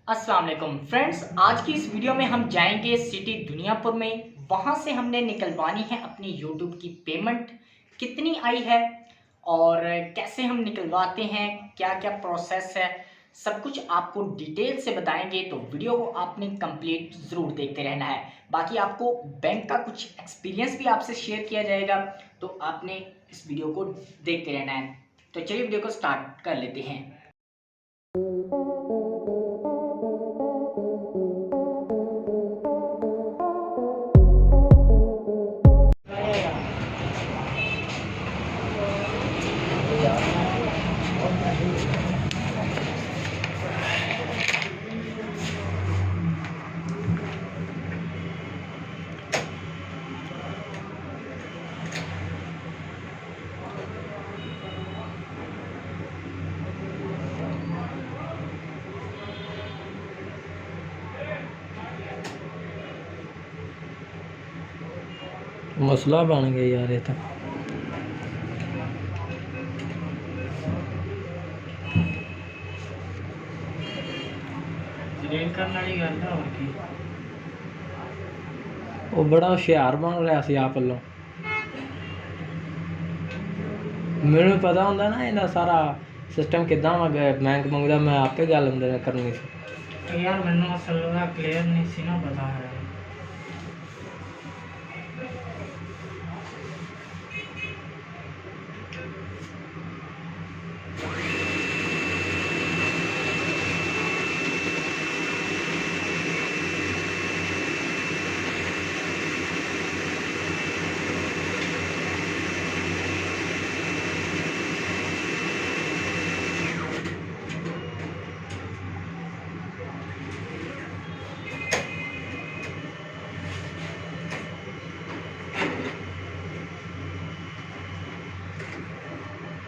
अस्सलाम वालेकुम फ्रेंड्स, आज की इस वीडियो में हम जाएंगे सिटी दुनियापुर में। वहाँ से हमने निकलवानी है अपनी यूट्यूब की पेमेंट। कितनी आई है और कैसे हम निकलवाते हैं, क्या क्या प्रोसेस है, सब कुछ आपको डिटेल से बताएंगे। तो वीडियो को आपने कंप्लीट ज़रूर देखते रहना है। बाकी आपको बैंक का कुछ एक्सपीरियंस भी आपसे शेयर किया जाएगा, तो आपने इस वीडियो को देखते रहना है। तो चलिए वीडियो को स्टार्ट कर लेते हैं। मसला बन गया यार ये तो। वो बड़ा होशियार बन रहा सी आप वालों। मैनू पता होंदा ना इहदा सारा सिस्टम किदां बैंक मंगदा, मैं आपे गल करनी सी। यार मैनू असल में क्लियर नहीं सी ना पता है।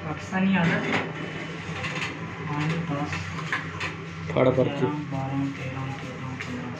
पाकिस्तानी आदत 10 फड़ पर्ची 12 13 14 15।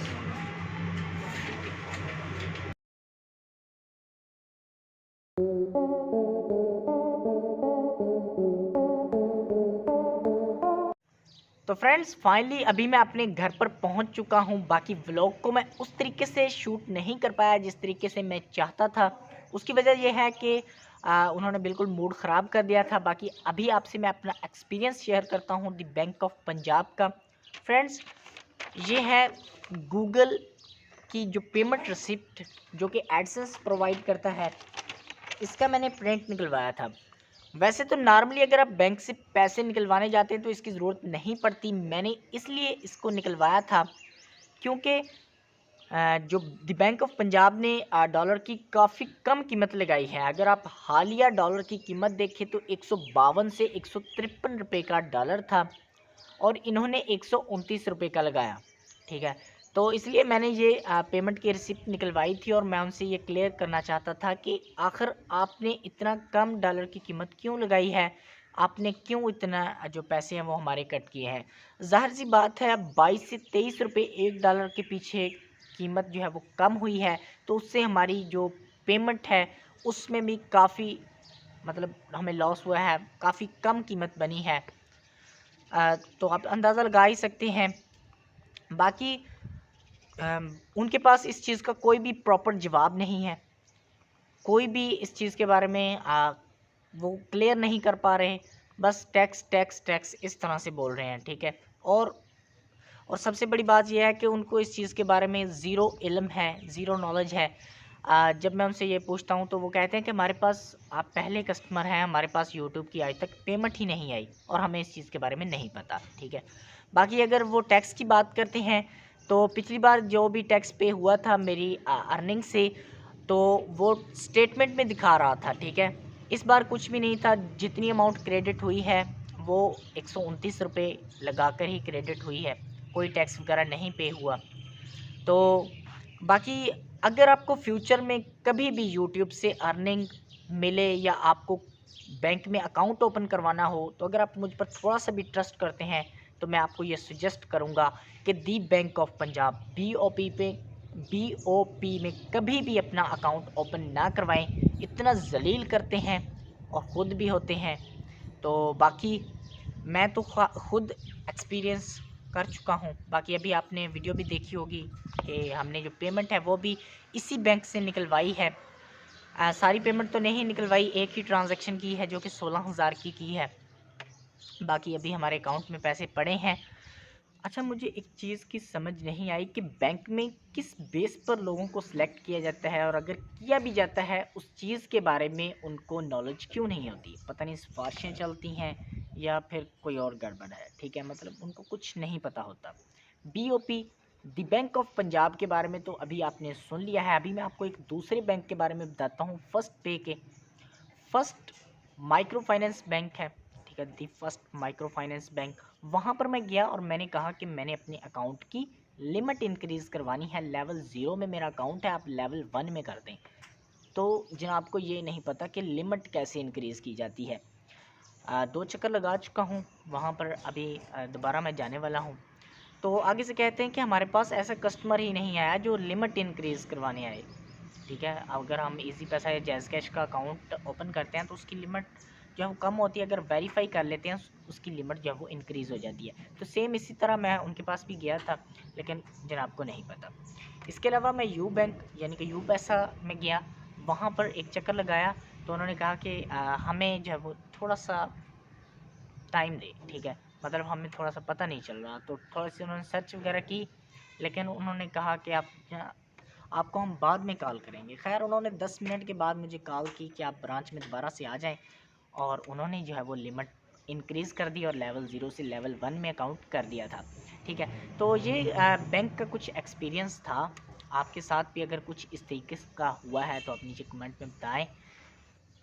तो फ्रेंड्स फाइनली अभी मैं अपने घर पर पहुंच चुका हूं। बाकी व्लॉग को मैं उस तरीके से शूट नहीं कर पाया जिस तरीके से मैं चाहता था। उसकी वजह यह है कि उन्होंने बिल्कुल मूड ख़राब कर दिया था। बाकी अभी आपसे मैं अपना एक्सपीरियंस शेयर करता हूं द बैंक ऑफ पंजाब का। फ्रेंड्स, ये है गूगल की जो पेमेंट रिसिप्ट जो कि एडसेंस प्रोवाइड करता है, इसका मैंने प्रिंट निकलवाया था। वैसे तो नॉर्मली अगर आप बैंक से पैसे निकलवाने जाते हैं तो इसकी ज़रूरत नहीं पड़ती। मैंने इसलिए इसको निकलवाया था क्योंकि जो द बैंक ऑफ पंजाब ने डॉलर की काफ़ी कम कीमत लगाई है। अगर आप हालिया डॉलर की कीमत देखें तो 152 से 153 रुपये का डॉलर था और इन्होंने 129 रुपये का लगाया। ठीक है, तो इसलिए मैंने ये पेमेंट की रिसिप्ट निकलवाई थी और मैं उनसे ये क्लियर करना चाहता था कि आखिर आपने इतना कम डॉलर की कीमत क्यों लगाई है, आपने क्यों इतना जो पैसे हैं वो हमारे कट किए हैं। ज़ाहिर सी बात है, 22 से 23 रुपये एक डॉलर के पीछे कीमत जो है वो कम हुई है, तो उससे हमारी जो पेमेंट है उसमें भी काफ़ी मतलब हमें लॉस हुआ है, काफ़ी कम कीमत बनी है। तो आप अंदाज़ा लगा ही सकते हैं। बाकी उनके पास इस चीज़ का कोई भी प्रॉपर जवाब नहीं है। कोई भी इस चीज़ के बारे में वो क्लियर नहीं कर पा रहे। बस टैक्स टैक्स टैक्स इस तरह से बोल रहे हैं। ठीक है, और सबसे बड़ी बात यह है कि उनको इस चीज़ के बारे में ज़ीरो इल्म है, ज़ीरो नॉलेज है। जब मैं उनसे ये पूछता हूँ तो वो कहते हैं कि हमारे पास आप पहले कस्टमर हैं, हमारे पास यूट्यूब की आज तक पेमेंट ही नहीं आई और हमें इस चीज़ के बारे में नहीं पता। ठीक है, बाकी अगर वो टैक्स की बात करते हैं तो पिछली बार जो भी टैक्स पे हुआ था मेरी अर्निंग से, तो वो स्टेटमेंट में दिखा रहा था। ठीक है, इस बार कुछ भी नहीं था। जितनी अमाउंट क्रेडिट हुई है वो 129 रुपये लगा कर ही क्रेडिट हुई है, कोई टैक्स वगैरह नहीं पे हुआ। तो बाकी अगर आपको फ्यूचर में कभी भी यूट्यूब से अर्निंग मिले या आपको बैंक में अकाउंट ओपन करवाना हो, तो अगर आप मुझ पर थोड़ा सा भी ट्रस्ट करते हैं तो मैं आपको ये सजेस्ट करूँगा कि दी बैंक ऑफ पंजाब BOP में कभी भी अपना अकाउंट ओपन ना करवाएं। इतना जलील करते हैं और ख़ुद भी होते हैं। तो बाकी मैं तो ख़ुद एक्सपीरियंस कर चुका हूँ। बाकी अभी आपने वीडियो भी देखी होगी कि हमने जो पेमेंट है वो भी इसी बैंक से निकलवाई है। सारी पेमेंट तो नहीं निकलवाई, एक ही ट्रांजैक्शन की है जो कि 16,000 की है। बाकी अभी हमारे अकाउंट में पैसे पड़े हैं। अच्छा, मुझे एक चीज़ की समझ नहीं आई कि बैंक में किस बेस पर लोगों को सिलेक्ट किया जाता है, और अगर किया भी जाता है उस चीज़ के बारे में उनको नॉलेज क्यों नहीं होती। पता नहीं सिफारिशें चलती हैं या फिर कोई और गड़बड़ है। ठीक है, मतलब उनको कुछ नहीं पता होता। BOP the bank of Punjab के बारे में तो अभी आपने सुन लिया है। अभी मैं आपको एक दूसरे बैंक के बारे में बताता हूँ, फर्स्ट पे के। फर्स्ट माइक्रो फाइनेंस बैंक है, ठीक है, the first micro finance bank. वहाँ पर मैं गया और मैंने कहा कि मैंने अपने अकाउंट की लिमिट इंक्रीज़ करवानी है। लेवल 0 में मेरा अकाउंट है, आप लेवल 1 में कर दें। तो जनाब को ये नहीं पता कि लिमिट कैसे इंक्रीज़ की जाती है। 2 चक्कर लगा चुका हूँ वहाँ पर, अभी दोबारा मैं जाने वाला हूँ। तो आगे से कहते हैं कि हमारे पास ऐसा कस्टमर ही नहीं आया जो लिमिट इंक्रीज़ करवाने आए। ठीक है, अगर हम इजी पैसा या जैज़ कैश का अकाउंट ओपन करते हैं तो उसकी लिमिट जो है वो कम होती है, अगर वेरीफाई कर लेते हैं उसकी लिमिट जो है वो इंक्रीज़ हो जाती है। तो सेम इसी तरह मैं उनके पास भी गया था, लेकिन जनाब को नहीं पता। इसके अलावा मैं यू बैंक यानी कि यू पैसा में गया, वहाँ पर एक चक्कर लगाया। तो उन्होंने कहा कि हमें जो है वो थोड़ा सा टाइम दे। ठीक है, मतलब हमें थोड़ा सा पता नहीं चल रहा, तो थोड़ी सी उन्होंने सर्च वगैरह की, लेकिन उन्होंने कहा कि आपको हम बाद में कॉल करेंगे। खैर उन्होंने 10 मिनट के बाद मुझे कॉल की कि आप ब्रांच में दोबारा से आ जाएं, और उन्होंने जो है वो लिमिट इंक्रीज़ कर दी और लेवल 0 से लेवल 1 में अकाउंट कर दिया था। ठीक है, तो ये बैंक का कुछ एक्सपीरियंस था। आपके साथ भी अगर कुछ इस तरीके का हुआ है तो आप नीचे कमेंट में बताएं।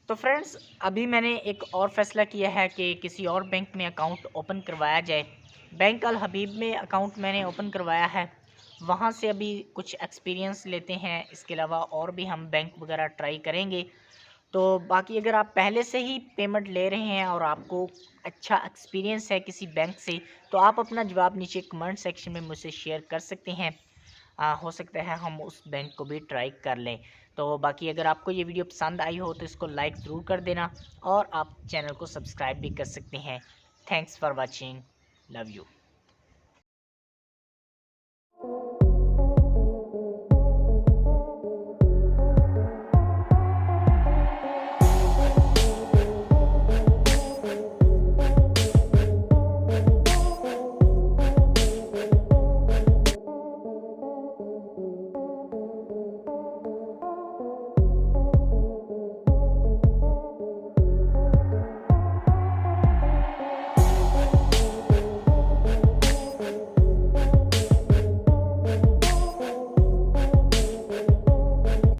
तो फ्रेंड्स, अभी मैंने एक और फ़ैसला किया है कि किसी और बैंक में अकाउंट ओपन करवाया जाए। बैंक अल हबीब में अकाउंट मैंने ओपन करवाया है, वहाँ से अभी कुछ एक्सपीरियंस लेते हैं। इसके अलावा और भी हम बैंक वगैरह ट्राई करेंगे। तो बाकी अगर आप पहले से ही पेमेंट ले रहे हैं और आपको अच्छा एक्सपीरियंस है किसी बैंक से, तो आप अपना जवाब नीचे कमेंट सेक्शन में मुझसे शेयर कर सकते हैं। हो सकता है हम उस बैंक को भी ट्राई कर लें। तो बाकी अगर आपको ये वीडियो पसंद आई हो तो इसको लाइक ज़रूर कर देना, और आप चैनल को सब्सक्राइब भी कर सकते हैं। Thanks for watching, love you.